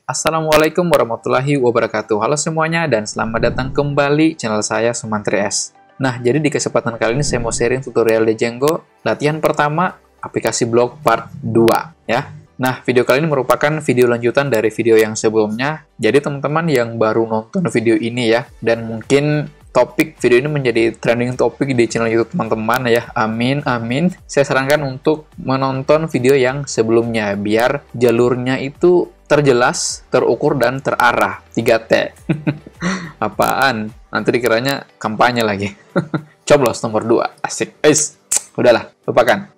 Assalamualaikum warahmatullahi wabarakatuh. Halo semuanya dan selamat datang kembali channel saya Sumantri S. Nah, jadi di kesempatan kali ini saya mau sharing tutorial Django latihan pertama aplikasi blog part 2 ya. Nah, video kali ini merupakan video lanjutan dari video yang sebelumnya. Jadi teman-teman yang baru nonton video ini ya, dan mungkin topik video ini menjadi trending topik di channel YouTube teman-teman ya. Amin, amin. Saya sarankan untuk menonton video yang sebelumnya biar jalurnya itu terjelas, terukur, dan terarah. 3T. Apaan? Nanti dikiranya kampanye lagi. Coblos nomor 2. Asik. Udahlah, lupakan.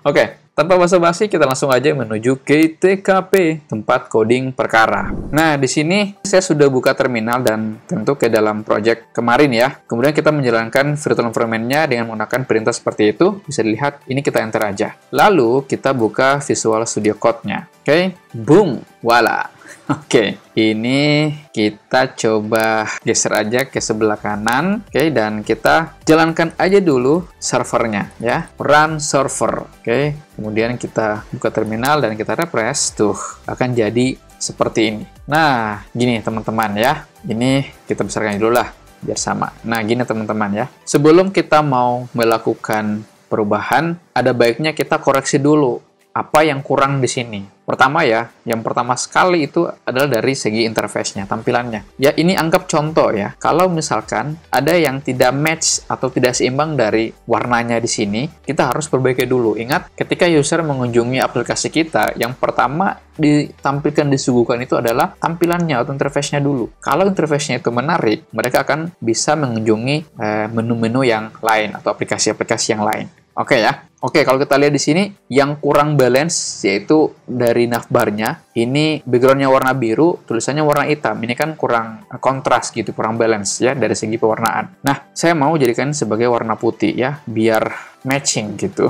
Oke. Tanpa basa-basi, kita langsung aja menuju ke TKP, tempat coding perkara. Nah, di sini saya sudah buka terminal dan tentu ke dalam project kemarin ya. Kemudian kita menjalankan virtual environment-nya dengan menggunakan perintah seperti itu. Bisa dilihat, ini kita enter aja. Lalu, kita buka Visual Studio Code-nya. Oke, boom, voila. Oke, ini kita coba geser aja ke sebelah kanan. Oke, dan kita jalankan aja dulu servernya ya. Run server. Oke, kemudian kita buka terminal dan kita refresh. Tuh, akan jadi seperti ini. Nah, gini teman-teman ya. Ini kita besarkan dulu lah, biar sama. Nah, gini teman-teman ya. Sebelum kita mau melakukan perubahan, ada baiknya kita koreksi dulu apa yang kurang di sini. Pertama ya, yang pertama sekali itu adalah dari segi interface-nya, tampilannya. Ya, ini anggap contoh ya. Kalau misalkan ada yang tidak match atau tidak seimbang dari warnanya di sini, kita harus perbaiki dulu. Ingat, ketika user mengunjungi aplikasi kita, yang pertama ditampilkan, disuguhkan itu adalah tampilannya atau interface-nya dulu. Kalau interface-nya itu menarik, mereka akan bisa mengunjungi menu-menu yang lain atau aplikasi-aplikasi yang lain. Oke ya. Oke, kalau kita lihat di sini, yang kurang balance yaitu dari navbarnya. Ini backgroundnya warna biru, tulisannya warna hitam. Ini kan kurang kontras gitu, kurang balance ya dari segi pewarnaan. Nah, saya mau jadikan sebagai warna putih ya, biar matching gitu.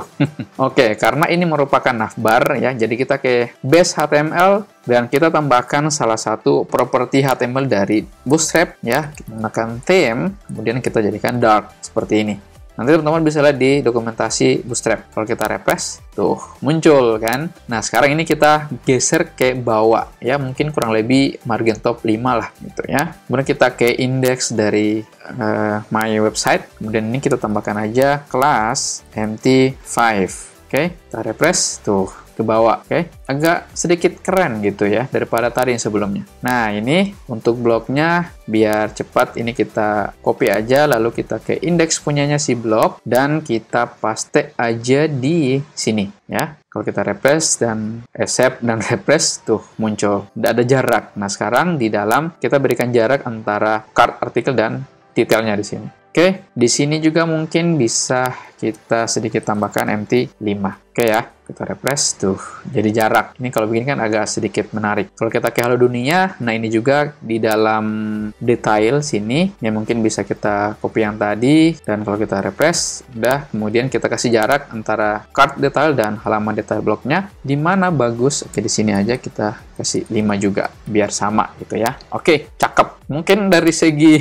Oke, karena ini merupakan navbar ya, jadi kita ke base HTML dan kita tambahkan salah satu properti HTML dari Bootstrap ya. Kita gunakan theme, kemudian kita jadikan dark seperti ini. Nanti teman-teman bisa lihat di dokumentasi Bootstrap. Kalau kita refresh, tuh muncul kan. Nah, sekarang ini kita geser ke bawah ya, mungkin kurang lebih margin top 5 lah gitu ya. Kemudian kita ke index dari my website. Kemudian ini kita tambahkan aja kelas empty5. Oke, kita refresh tuh ke bawah, oke. Agak sedikit keren gitu ya daripada tadi yang sebelumnya. Nah, ini untuk blognya biar cepat, ini kita copy aja, lalu kita ke indeks punyanya si blog dan kita paste aja di sini ya. Kalau kita refresh dan accept dan refresh, tuh muncul. Tidak ada jarak. Nah, sekarang di dalam kita berikan jarak antara card artikel dan detailnya di sini. Oke, di sini juga mungkin bisa kita sedikit tambahkan empty 5. Oke ya, kita refresh tuh jadi jarak. Ini kalau begini kan agak sedikit menarik. Kalau kita ke halo dunia, nah ini juga di dalam detail sini ya, mungkin bisa kita copy yang tadi, dan kalau kita refresh udah, kemudian kita kasih jarak antara card detail dan halaman detail blognya. Di mana bagus? Oke, di sini aja kita kasih 5 juga biar sama gitu ya. Oke, cakep. Mungkin dari segi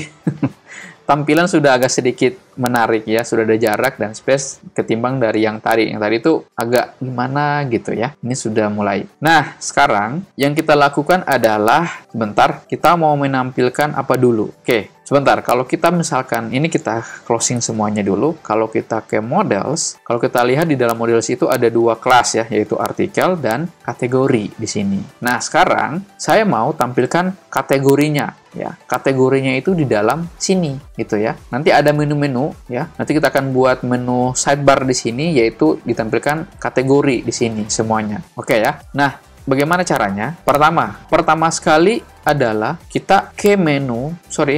tampilan sudah agak sedikit menarik ya, sudah ada jarak dan space ketimbang dari yang tadi. Yang tadi itu agak gimana gitu ya. Ini sudah mulai. Nah, sekarang yang kita lakukan adalah, sebentar, kita mau menampilkan apa dulu? Oke, sebentar. Kalau kita misalkan, ini kita closing semuanya dulu. Kalau kita ke models, kalau kita lihat di dalam models itu ada 2 kelas ya, yaitu artikel dan kategori di sini. Nah, sekarang saya mau tampilkan kategorinya. Ya, kategorinya itu di dalam sini gitu ya. Nanti ada menu-menu ya. Nanti kita akan buat menu sidebar di sini, yaitu ditampilkan kategori di sini semuanya. Oke ya. Nah, bagaimana caranya? Pertama sekali adalah kita ke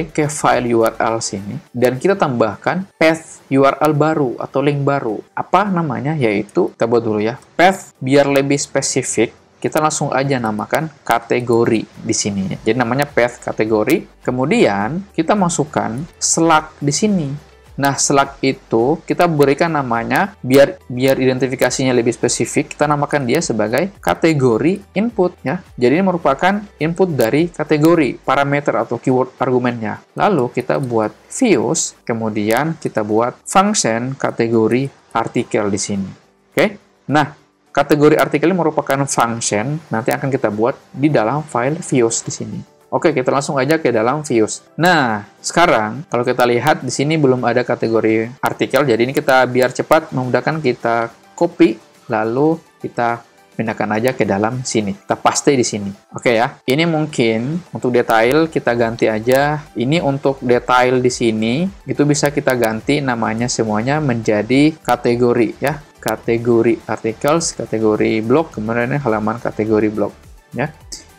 ke file URL sini dan kita tambahkan path URL baru atau link baru. Apa namanya? Yaitu kita buat dulu ya. Path biar lebih spesifik. Kita langsung aja namakan kategori di sini. Jadi namanya path kategori. Kemudian kita masukkan slug di sini. Nah, slug itu kita berikan namanya biar identifikasinya lebih spesifik. Kita namakan dia sebagai kategori input ya. Jadi ini merupakan input dari kategori, parameter atau keyword argumennya. Lalu kita buat views, kemudian kita buat function kategori artikel di sini. Oke. Nah, kategori artikel ini merupakan function, nanti akan kita buat di dalam file views di sini. Oke, kita langsung aja ke dalam views. Nah, sekarang kalau kita lihat di sini belum ada kategori artikel, jadi ini kita biar cepat memudahkan kita copy, lalu kita pindahkan aja ke dalam sini. Kita paste di sini. Oke ya. Ini mungkin untuk detail kita ganti aja. Ini untuk detail di sini itu bisa kita ganti namanya semuanya menjadi kategori ya. Kategori articles, kategori blog, kemudian halaman kategori blog ya.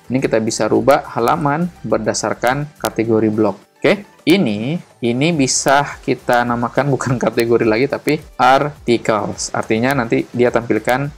Ini kita bisa rubah halaman berdasarkan kategori blog. Oke, ini bisa kita namakan bukan kategori lagi tapi articles. Artinya nanti dia tampilkan,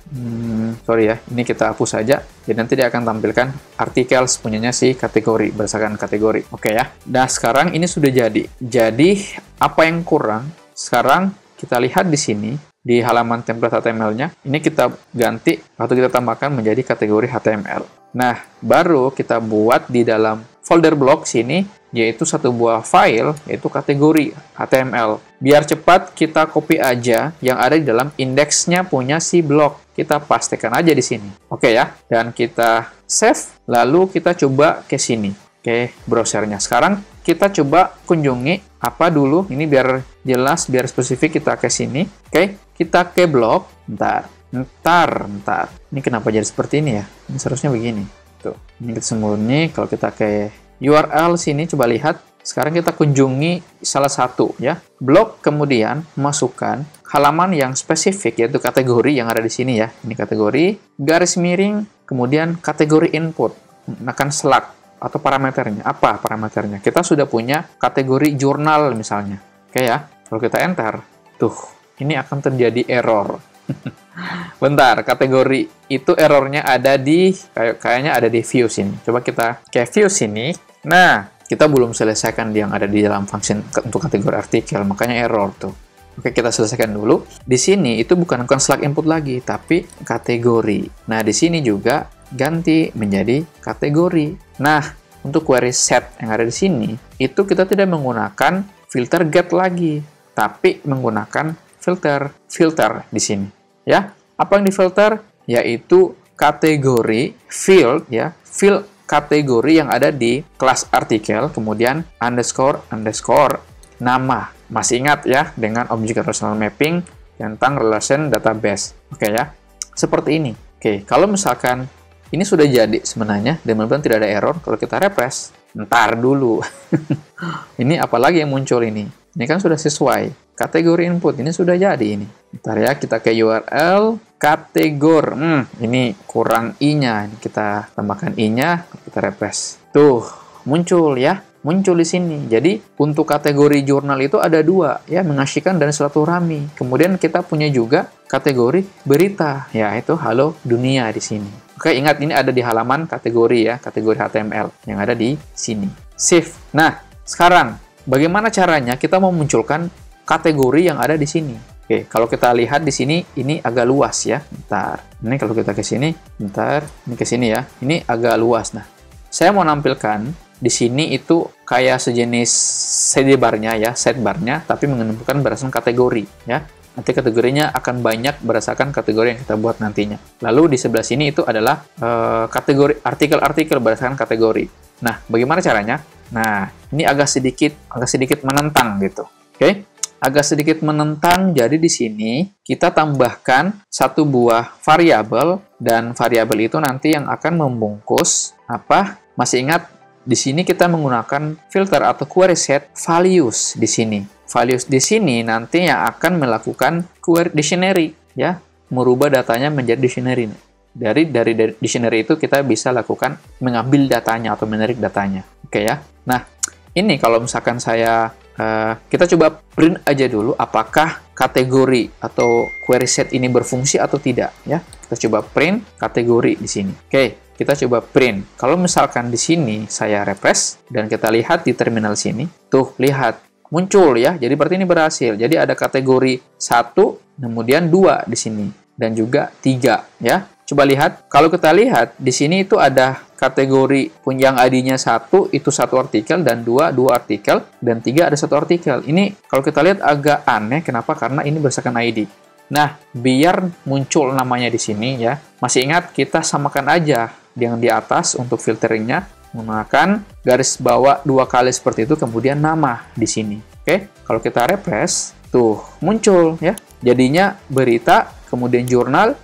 sorry ya, ini kita hapus saja. Jadi nanti dia akan tampilkan articles punyanya si kategori berdasarkan kategori. Oke ya. Nah sekarang ini sudah jadi. Jadi apa yang kurang? Sekarang kita lihat di sini. Di halaman template HTML-nya, ini kita ganti atau kita tambahkan menjadi kategori HTML. Nah, baru kita buat di dalam folder blog sini, yaitu satu buah file, yaitu kategori HTML. Biar cepat, kita copy aja yang ada di dalam indeksnya punya si blog. Kita pastekan aja di sini. Oke ya, dan kita save, lalu kita coba ke sini. Oke, browsernya. Sekarang kita coba kunjungi apa dulu, ini biar jelas, biar spesifik kita ke sini. Oke, kita ke blog. Bentar. Ini kenapa jadi seperti ini ya? Ini seharusnya begini. Tuh, ini kita sembunyi. Kalau kita ke URL sini, coba lihat. Sekarang kita kunjungi salah satu ya. Blog, kemudian masukkan halaman yang spesifik, yaitu kategori yang ada di sini ya. Ini kategori, garis miring, kemudian kategori input. Akan select atau parameternya. Apa parameternya? Kita sudah punya kategori jurnal misalnya. Oke ya. Kalau kita enter, tuh, ini akan terjadi error. Bentar, kategori itu errornya ada di kayaknya ada di views ini. Coba kita ke views ini. Nah, kita belum selesaikan yang ada di dalam function untuk kategori artikel, makanya error tuh. Oke, kita selesaikan dulu. Di sini itu bukan select input lagi, tapi kategori. Nah, di sini juga ganti menjadi kategori. Nah, untuk query set yang ada di sini, itu kita tidak menggunakan filter get lagi, tapi menggunakan filter di sini. Ya, apa yang difilter? Yaitu kategori field ya, field kategori yang ada di kelas artikel, kemudian underscore nama. Masih ingat ya dengan object relational mapping tentang relation database. Oke ya, seperti ini. Oke, kalau misalkan ini sudah jadi sebenarnya, dan mudah-mudahan tidak ada error. Kalau kita refresh, ntar dulu. Ini apalagi yang muncul ini? Ini kan sudah sesuai. Kategori input, ini sudah jadi ini. Ntar ya, kita ke URL, kategori. Ini kurang i-nya. Kita tambahkan i-nya, kita refresh. Tuh, muncul ya. Muncul di sini. Jadi, untuk kategori jurnal itu ada dua, ya, mengasyikan dan silaturahmi. Kemudian kita punya juga kategori berita, ya, itu halo dunia di sini. Oke, ingat ini ada di halaman kategori ya, kategori HTML yang ada di sini. Save. Nah, sekarang bagaimana caranya kita memunculkan kategori yang ada di sini? Oke, kalau kita lihat di sini ini agak luas ya. Bentar. Ini kalau kita ke sini, bentar, ini ke sini ya. Ini agak luas. Nah, saya mau nampilkan di sini itu kayak sejenis sidebarnya ya, sidebarnya, tapi menentukan berdasarkan kategori ya. Nanti kategorinya akan banyak berdasarkan kategori yang kita buat nantinya. Lalu di sebelah sini itu adalah kategori artikel-artikel berdasarkan kategori. Nah, bagaimana caranya? Nah, ini agak sedikit menentang gitu. Oke? Agak sedikit menentang. Jadi di sini kita tambahkan satu buah variabel, dan variabel itu nanti yang akan membungkus apa? Masih ingat? Di sini kita menggunakan filter atau query set values di sini. Values di sini nanti yang akan melakukan query dictionary ya, merubah datanya menjadi dictionary. Dari dictionary itu kita bisa lakukan mengambil datanya atau menarik datanya. Oke ya. Nah, ini kalau misalkan kita coba print aja dulu apakah kategori atau query set ini berfungsi atau tidak ya. Kita coba print kategori di sini. Oke. Kita coba print. Kalau misalkan di sini saya refresh dan kita lihat di terminal sini, tuh lihat muncul ya. Jadi berarti ini berhasil. Jadi ada kategori 1, kemudian 2 di sini dan juga 3 ya. Coba lihat. Kalau kita lihat di sini itu ada kategori yang ID-nya 1 itu 1 artikel, dan 2 artikel, dan 3 ada 1 artikel. Ini kalau kita lihat agak aneh. Kenapa? Karena ini berdasarkan ID. Nah, biar muncul namanya di sini ya, masih ingat kita samakan aja yang di atas untuk filteringnya, menggunakan garis bawah 2 kali seperti itu, kemudian nama di sini. Oke, kalau kita refresh, tuh muncul ya. Jadinya berita, kemudian jurnal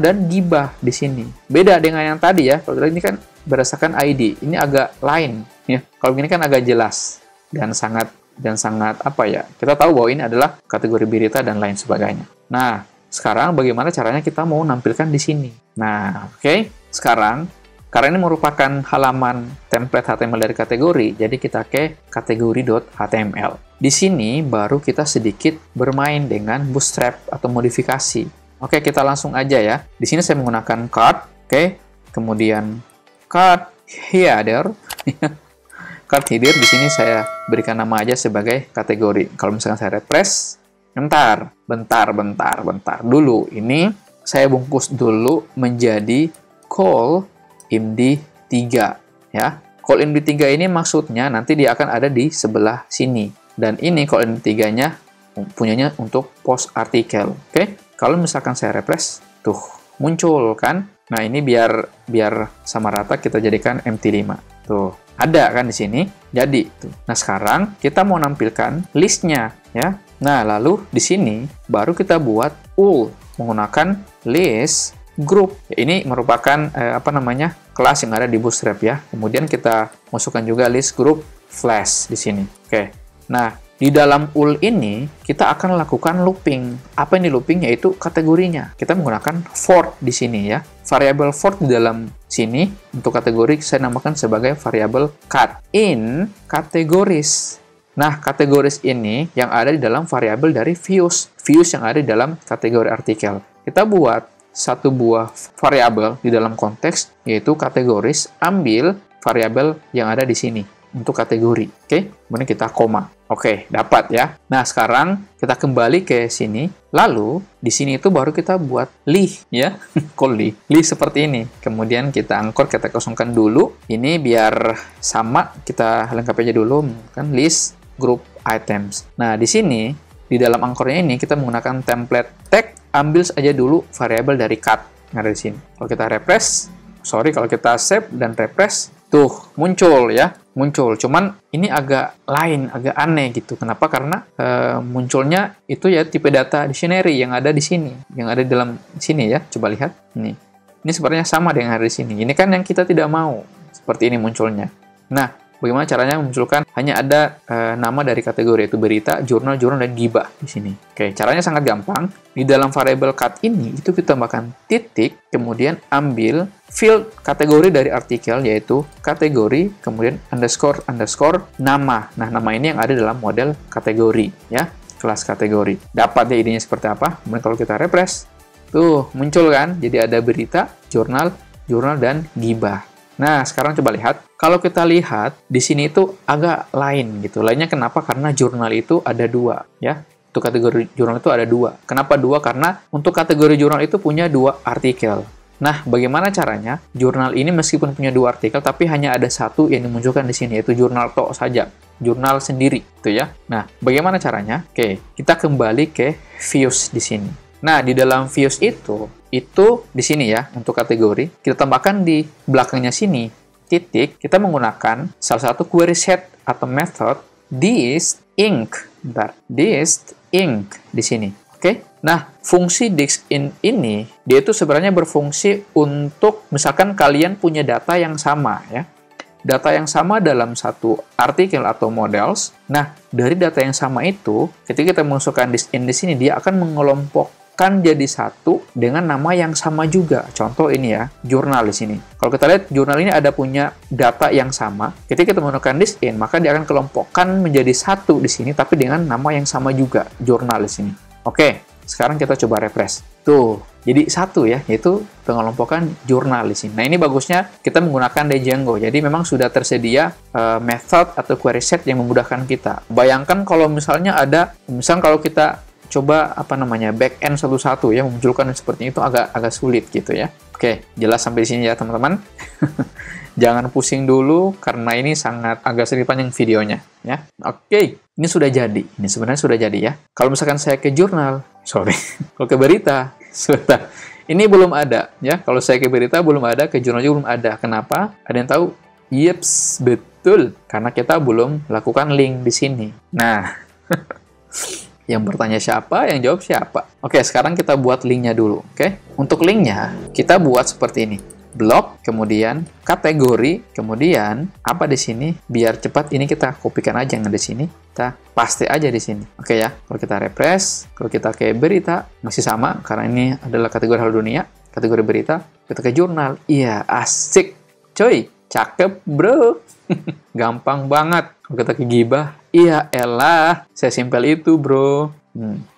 dan gibah di sini. Beda dengan yang tadi ya. Kalau ini kan berdasarkan ID, ini agak lain ya. Kalau ini kan agak jelas dan sangat apa ya? Kita tahu bahwa ini adalah kategori berita dan lain sebagainya. Nah, sekarang bagaimana caranya kita mau nampilkan di sini? Nah, oke. Sekarang karena ini merupakan halaman template HTML dari kategori, jadi kita ke kategori.html. Di sini baru kita sedikit bermain dengan bootstrap atau modifikasi. Oke, kita langsung aja ya. Di sini saya menggunakan card, oke. Kemudian card header. Card header di sini saya berikan nama aja sebagai kategori. Kalau misalkan saya refresh, bentar. Dulu ini saya bungkus dulu menjadi call MD3 ya. Call MD3 ini maksudnya nanti dia akan ada di sebelah sini. Dan ini call MD3-nya punyanya untuk post artikel. Oke. Kalau misalkan saya refresh, tuh muncul kan. Nah, ini biar sama rata kita jadikan MT5. Tuh, ada kan di sini. Jadi, tuh. Nah, sekarang kita mau nampilkan listnya ya. Nah, lalu di sini baru kita buat menggunakan list group. Ini merupakan kelas yang ada di Bootstrap ya. Kemudian kita masukkan juga list group flash di sini. Oke. Nah, di dalam ini kita akan lakukan looping. Apa ini looping? Yaitu kategorinya. Kita menggunakan for di sini ya. Variabel for di dalam sini untuk kategori saya namakan sebagai variabel cat in kategoris. Nah, kategoris ini yang ada di dalam variabel dari views yang ada di dalam kategori artikel. Kita buat satu buah variabel di dalam konteks, yaitu kategoris, ambil variabel yang ada di sini untuk kategori. Oke, kemudian kita koma. Oke, dapat ya. Nah, sekarang kita kembali ke sini. Lalu, di sini itu baru kita buat list ya. Call list seperti ini. Kemudian kita angkor, kita kosongkan dulu. Ini biar sama, kita lengkapi aja dulu. Kan list group items. Nah, di sini, di dalam angkornya ini, kita menggunakan template tag. Ambil saja dulu variabel dari cat yang ada di sini. Kalau kita refresh, kalau kita save dan refresh, tuh muncul ya, Cuman ini agak lain, agak aneh gitu. Kenapa? Karena munculnya itu ya tipe data dictionary yang ada di sini, yang ada di dalam sini ya. Coba lihat ini. Ini sebenarnya sama dengan yang ada di sini. Ini kan yang kita tidak mau seperti ini munculnya. Nah, bagaimana caranya memunculkan hanya ada nama dari kategori, yaitu berita, jurnal, dan gibah di sini. Oke, caranya sangat gampang. Di dalam variabel cat ini, itu kita tambahkan titik, kemudian ambil field kategori dari artikel, yaitu kategori, kemudian underscore, nama. Nah, nama ini yang ada dalam model kategori, ya, kelas kategori. Dapat ya idenya seperti apa? Kemudian kalau kita refresh, tuh, muncul kan? Jadi ada berita, jurnal, dan gibah. Nah, sekarang coba lihat. Kalau kita lihat, di sini itu agak lain gitu. Lainnya kenapa? Karena jurnal itu ada 2, ya. Untuk kategori jurnal itu ada 2. Kenapa 2? Karena untuk kategori jurnal itu punya 2 artikel. Nah, bagaimana caranya? Jurnal ini meskipun punya 2 artikel, tapi hanya ada 1 yang dimunculkan di sini, yaitu jurnal tok saja. Jurnal sendiri, gitu ya. Nah, bagaimana caranya? Oke, kita kembali ke views di sini. Nah, di dalam views itu di sini ya, untuk kategori, kita tambahkan di belakangnya sini, titik, kita menggunakan salah satu query set atau method distinct di sini. Oke? Nah, fungsi distinct ini, dia itu sebenarnya berfungsi untuk, misalkan kalian punya data yang sama ya. Data yang sama dalam satu artikel atau models. Nah, dari data yang sama itu, ketika kita masukkan distinct di sini, dia akan mengelompokkan jadi satu dengan nama yang sama juga. Contoh ini ya, jurnal di sini. Kalau kita lihat jurnal ini ada punya data yang sama. Ketika kita menggunakan distinct, maka dia akan kelompokkan menjadi satu di sini, tapi dengan nama yang sama juga, jurnal di sini. Oke, sekarang kita coba refresh. Tuh, jadi satu ya, yaitu pengelompokan jurnal di sini. Nah, ini bagusnya kita menggunakan Django. Jadi memang sudah tersedia method atau query set yang memudahkan kita. Bayangkan kalau misalnya kalau kita coba backend satu-satu ya, memunculkan seperti itu agak sulit gitu ya. Oke, jelas sampai di sini ya teman-teman. Jangan pusing dulu karena ini agak sedikit panjang videonya ya. Oke, ini sudah jadi. Ini sebenarnya sudah jadi ya. Kalau misalkan saya ke jurnal, sorry. Kalau ke berita, sebentar. Ini belum ada, ya. Kalau saya ke berita belum ada, ke jurnal juga belum ada. Kenapa? Ada yang tahu? Yeps, betul. Karena kita belum lakukan link di sini. Nah, yang bertanya siapa, yang jawab siapa. Oke, sekarang kita buat linknya dulu. Oke, untuk linknya kita buat seperti ini. Blog, kemudian kategori, kemudian apa di sini? Biar cepat ini kita kopikan aja yang ada di sini. Kita paste aja di sini. Oke ya. Kalau kita refresh, kalau kita ke berita masih sama karena ini adalah kategori hal dunia, kategori berita. Kita ke jurnal. Iya, asik. Coy, cakep, bro. Gampang banget. Kalau kita ke gibah, iya elah, saya simpel itu, bro.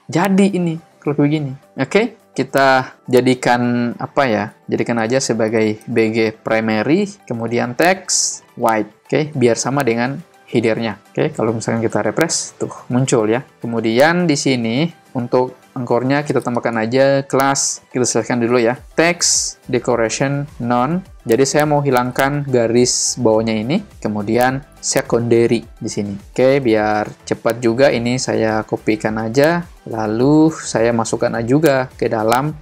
Jadi ini kalau begini. Oke. Kita jadikan apa ya? Jadikan aja sebagai BG primary, kemudian text white. Oke, biar sama dengan header-nya. Oke, kalau misalkan kita refresh, tuh muncul ya. Kemudian di sini untuk anchor-nya kita tambahkan aja kelas. Kita selesaikan dulu ya. Text decoration none. Jadi saya mau hilangkan garis bawahnya ini, kemudian secondary di sini. Oke, biar cepat juga ini saya kopikan aja, lalu saya masukkan juga ke dalam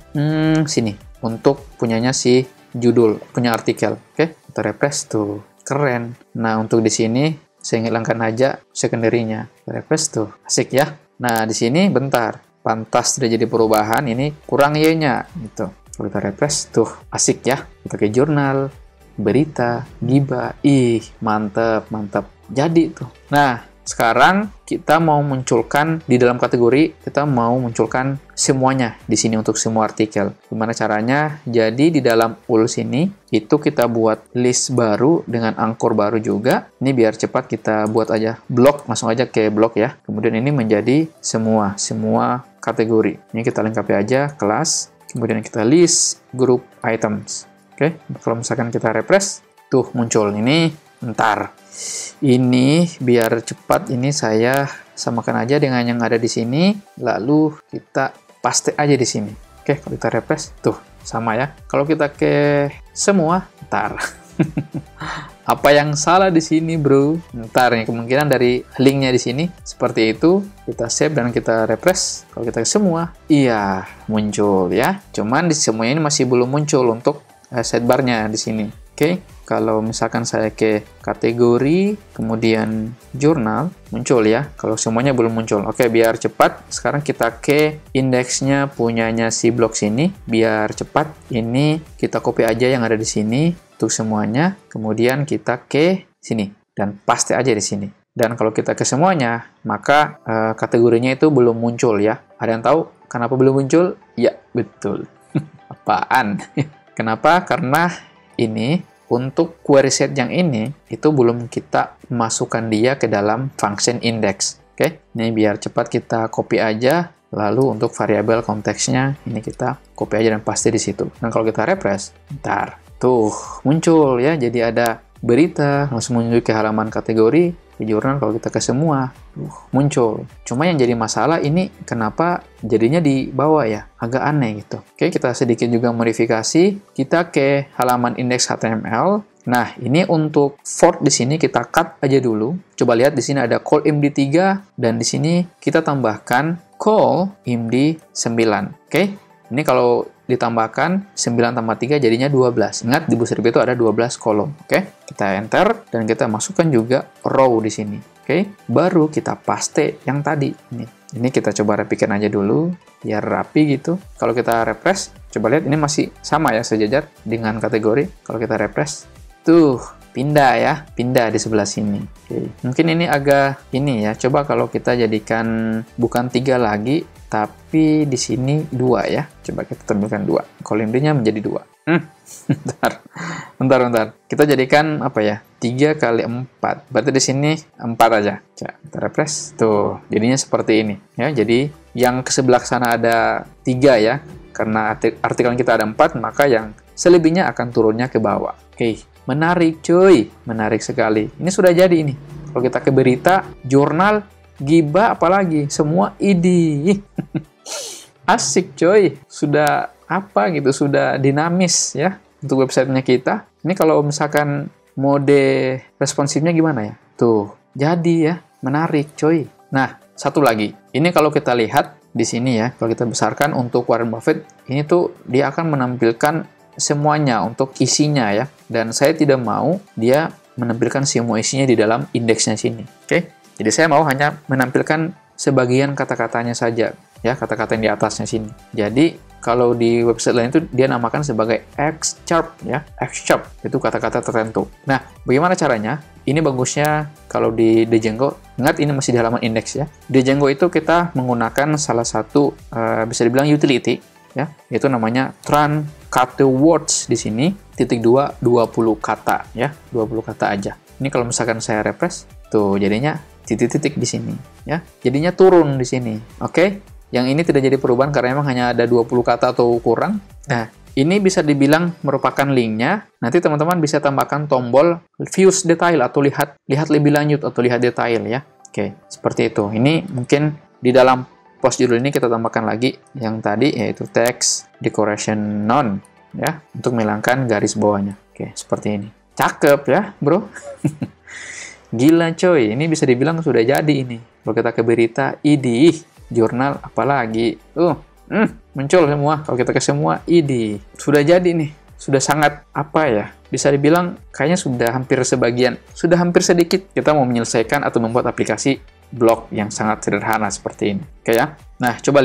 sini untuk punyanya si judul, punya artikel. Oke, kita refresh tuh. Keren. Nah, untuk di sini saya hilangkan aja secondary-nya. Refresh tuh. Asik ya. Nah, di sini bentar. Pantas tidak jadi perubahan, ini kurang Y-nya gitu. Kalau kita refresh, tuh asik ya. Kita ke jurnal, berita, gibah. Ih, mantep, mantep. Jadi tuh. Nah, sekarang kita mau munculkan di dalam kategori, kita mau munculkan semuanya di sini untuk semua artikel. Gimana caranya? Jadi di dalam ul sini, itu kita buat list baru dengan anchor baru juga. Ini biar cepat kita buat aja blok, langsung aja ke blok ya. Kemudian ini menjadi semua kategori. Ini kita lengkapi aja kelas. Kemudian kita list group items. Oke, kalau misalkan kita refresh, tuh muncul ini. Bentar. Ini biar cepat ini saya samakan aja dengan yang ada di sini, lalu kita paste aja di sini. Oke, kalau kita refresh, tuh sama ya. Kalau kita ke semua, bentar. Apa yang salah di sini, bro? Ntar nih, kemungkinan dari linknya di sini seperti itu. Kita save dan kita refresh. Kalau kita ke semua, iya muncul ya. Cuman di semuanya ini masih belum muncul untuk sidebar-nya di sini. Oke, kalau misalkan saya ke kategori, kemudian jurnal, muncul ya. Kalau semuanya belum muncul. Oke, biar cepat, sekarang kita ke indeksnya punyanya si blog sini. Biar cepat, ini kita copy aja yang ada di sini untuk semuanya. Kemudian kita ke sini dan paste aja di sini. Dan kalau kita ke semuanya, maka kategorinya itu belum muncul ya. Ada yang tahu kenapa belum muncul? Ya, betul. Apaan? Kenapa? Karena ini untuk query set yang ini itu belum kita masukkan dia ke dalam function index. Oke, ini biar cepat kita copy aja. Lalu untuk variabel konteksnya ini kita copy aja dan paste di situ. Dan kalau kita refresh, ntar tuh muncul ya. Jadi ada berita langsung menuju ke halaman kategori di jurnal. Kalau kita ke semua, muncul. Cuma yang jadi masalah ini kenapa jadinya di bawah ya, agak aneh gitu. Oke, kita sedikit juga modifikasi. Kita ke halaman index HTML. Nah, ini untuk Ford di sini kita cut aja dulu. Coba lihat di sini ada call MD3 dan di sini kita tambahkan call MD9. Oke, ini kalau ditambahkan 9 tambah 3 jadinya 12. Ingat di Bootstrap itu ada 12 kolom. Oke, kita enter dan kita masukkan juga row di sini. Oke, baru kita paste yang tadi. Ini kita coba rapikan aja dulu biar rapi gitu. Kalau kita refresh, coba lihat ini masih sama ya sejajar dengan kategori. Kalau kita refresh, tuh pindah ya, pindah di sebelah sini. Oke. Mungkin ini agak ini ya. Coba kalau kita jadikan bukan 3 lagi, tapi di sini 2 ya. Coba kita tampilkan 2. Kolom D-nya menjadi 2. Bentar. Kita jadikan apa ya? 3 kali 4. Berarti di sini 4 aja. Coba kita refresh. Tuh, jadinya seperti ini. Ya, jadi yang ke sebelah sana ada 3 ya. Karena artikel kita ada 4, maka yang selebihnya akan turunnya ke bawah. Oke, menarik cuy. Menarik sekali. Ini sudah jadi ini. Kalau kita ke berita, jurnal, gibah, apalagi. Semua ID. Asik coy. Sudah apa gitu, sudah dinamis ya untuk websitenya kita. Ini kalau misalkan mode responsifnya gimana ya? Tuh, jadi ya, menarik coy. Nah, satu lagi. Ini kalau kita lihat di sini ya. Kalau kita besarkan untuk Warren Buffett, ini tuh dia akan menampilkan semuanya untuk isinya ya. Dan saya tidak mau dia menampilkan semua isinya di dalam indeksnya sini. Oke? Jadi saya mau hanya menampilkan sebagian kata-katanya saja ya, kata-kata yang di atasnya sini. Jadi kalau di website lain itu dia namakan sebagai X-chart ya, X-chart itu kata-kata tertentu. Nah, bagaimana caranya? Ini bagusnya kalau di Django, ingat ini masih di halaman indeks ya. Di Django itu kita menggunakan salah satu bisa dibilang utility ya, yaitu namanya Trun Kata Words di sini ×2 20 kata ya, 20 kata aja. Ini kalau misalkan saya refresh tuh jadinya titik-titik di sini ya. Jadinya turun di sini. Oke? Yang ini tidak jadi perubahan karena memang hanya ada 20 kata atau kurang. Nah, ini bisa dibilang merupakan linknya. Nanti teman-teman bisa tambahkan tombol views detail atau lihat lebih lanjut atau lihat detail ya. Oke, seperti itu. Ini mungkin di dalam post judul ini kita tambahkan lagi yang tadi yaitu text decoration none ya untuk menghilangkan garis bawahnya. Oke, seperti ini. Cakep ya, bro. Gila coy, ini bisa dibilang sudah jadi ini. Kalau kita ke berita, idih, jurnal apalagi. Muncul semua. Kalau kita ke semua, idih. Sudah jadi nih. Sudah sangat, apa ya, bisa dibilang kayaknya sudah hampir sebagian. Sudah hampir sedikit kita mau menyelesaikan atau membuat aplikasi blog yang sangat sederhana seperti ini. Oke ya. Nah, coba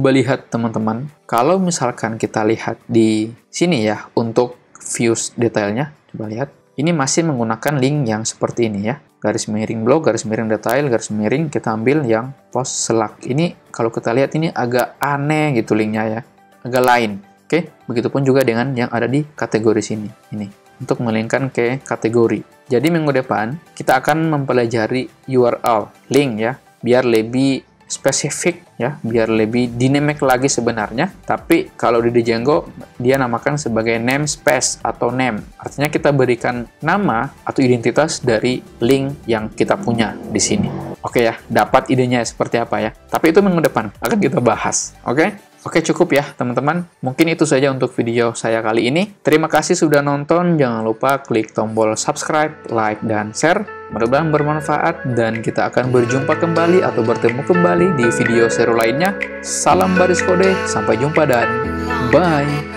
lihat teman-teman. Kalau misalkan kita lihat di sini ya, untuk views detailnya, coba lihat. Ini masih menggunakan link yang seperti ini ya. Garis miring blog, garis miring detail, garis miring, kita ambil yang post Slack. Ini kalau kita lihat ini agak aneh gitu linknya ya. Agak lain. Oke, begitupun juga dengan yang ada di kategori sini. Ini, untuk melingkan ke kategori. Jadi minggu depan, kita akan mempelajari URL, link ya. Biar lebih spesifik ya, biar lebih dynamic lagi sebenarnya. Tapi kalau di Django dia namakan sebagai namespace atau name. Artinya kita berikan nama atau identitas dari link yang kita punya di sini. Oke ya, dapat idenya seperti apa ya. Tapi itu minggu depan akan kita bahas. Oke, cukup ya teman-teman. Mungkin itu saja untuk video saya kali ini. Terima kasih sudah nonton. Jangan lupa klik tombol subscribe, like, dan share. Mudah-mudahan bermanfaat dan kita akan berjumpa kembali atau bertemu kembali di video seru lainnya. Salam baris kode, sampai jumpa dan bye!